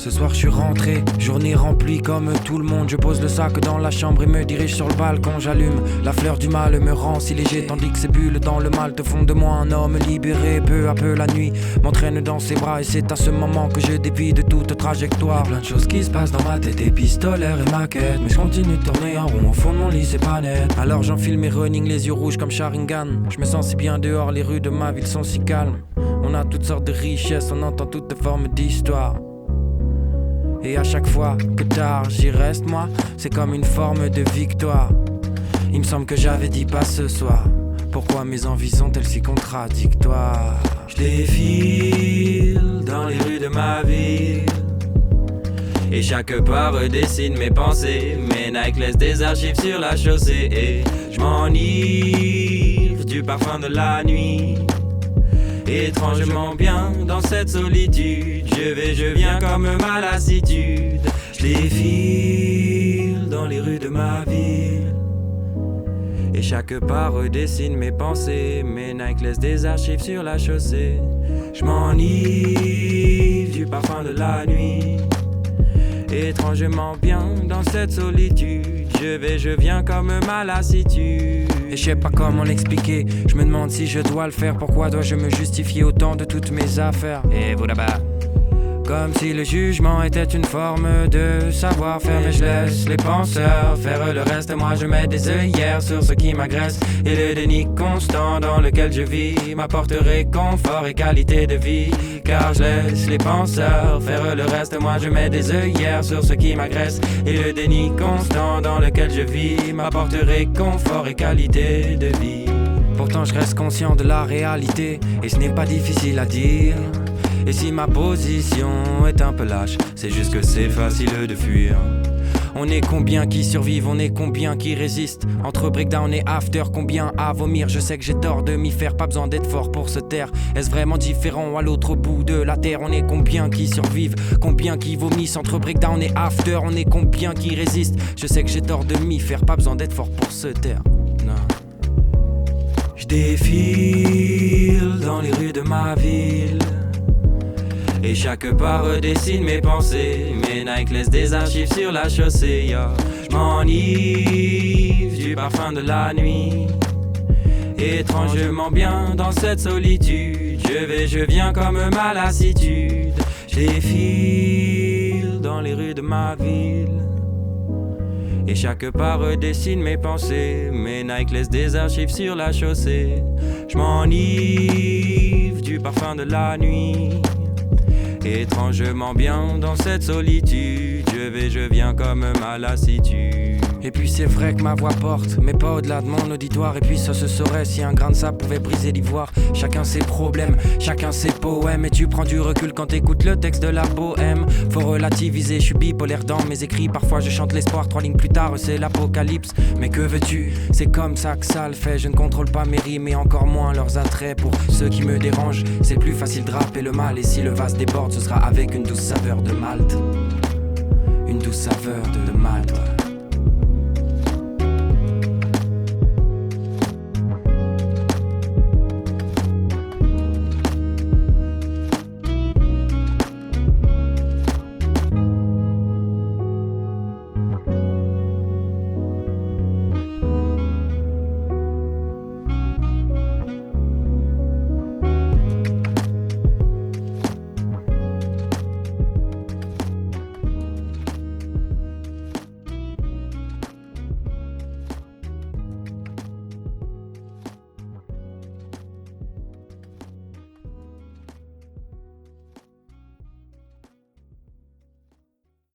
Ce soir je suis rentré, journée remplie comme tout le monde. Je pose le sac dans la chambre et me dirige sur le balcon. J'allume, la fleur du mal me rend si léger, tandis que ces bulles dans le mal te font de moi un homme libéré. Peu à peu la nuit m'entraîne dans ses bras et c'est à ce moment que je dévie de toute trajectoire. Plein de choses qui se passent dans ma tête, épistolaire et maquette, mais je continue de tourner en rond au fond de mon lit, c'est pas net. Alors j'enfile mes running, les yeux rouges comme Sharingan. Je me sens si bien dehors, les rues de ma ville sont si calmes. On a toutes sortes de richesses, on entend toutes formes d'histoires. Et à chaque fois que tard j'y reste moi, c'est comme une forme de victoire. Il me semble que j'avais dit pas ce soir. Pourquoi mes envies sont-elles si contradictoires? Je défile dans les rues de ma ville, et chaque pas redessine mes pensées. Mes Nike laissent des archives sur la chaussée, et je m'enivre du parfum de la nuit. Étrangement bien dans cette solitude, je viens comme ma lassitude. Je défile dans les rues de ma ville, et chaque pas redessine mes pensées. Mes Nike laissent des archives sur la chaussée. Je m'enivre du parfum de la nuit. Étrangement bien dans cette solitude, je viens comme ma lassitude. Et je sais pas comment l'expliquer, je me demande si je dois le faire. Pourquoi dois-je me justifier autant de toutes mes affaires? Et vous là-bas, comme si le jugement était une forme de savoir-faire. Mais je laisse les penseurs faire le reste. Moi je mets des œillères sur ce qui m'agresse. Et le déni constant dans lequel je vis m'apporterait confort et qualité de vie. Car je laisse les penseurs faire le reste. Moi je mets des œillères sur ce qui m'agresse. Et le déni constant dans lequel je vis m'apporterait confort et qualité de vie. Pourtant je reste conscient de la réalité, et ce n'est pas difficile à dire. Et si ma position est un peu lâche, c'est juste que c'est facile de fuir. On est combien qui survivent, on est combien qui résistent. Entre breakdown et after, combien à vomir. Je sais que j'ai tort de m'y faire, pas besoin d'être fort pour se taire. Est-ce vraiment différent à l'autre bout de la terre? On est combien qui survivent, combien qui vomissent. Entre breakdown et after, on est combien qui résistent. Je sais que j'ai tort de m'y faire, pas besoin d'être fort pour se taire. Non. Je défile dans les rues de ma ville, et chaque pas redessine mes pensées. Mes Nike laissent des archives sur la chaussée, yeah. Je m'enivre du parfum de la nuit. Étrangement bien dans cette solitude, je viens comme ma lassitude. Je défile dans les rues de ma ville, et chaque pas redessine mes pensées. Mes Nike laissent des archives sur la chaussée. Je m'enivre du parfum de la nuit. Étrangement bien dans cette solitude, je viens comme ma lassitude. Et puis c'est vrai que ma voix porte, mais pas au-delà de mon auditoire. Et puis ça se saurait si un grain de sable pouvait briser l'ivoire. Chacun ses problèmes, chacun ses poèmes. Et tu prends du recul quand t'écoutes le texte de la bohème. Faut relativiser, je suis bipolaire dans mes écrits. Parfois je chante l'espoir, 3 lignes plus tard c'est l'apocalypse. Mais que veux-tu, c'est comme ça que ça le fait. Je ne contrôle pas mes rimes et encore moins leurs attraits. Pour ceux qui me dérangent, c'est plus facile de rapper le mal. Et si le vase déborde, ce sera avec une douce saveur de malt. Une douce saveur de malt, ouais.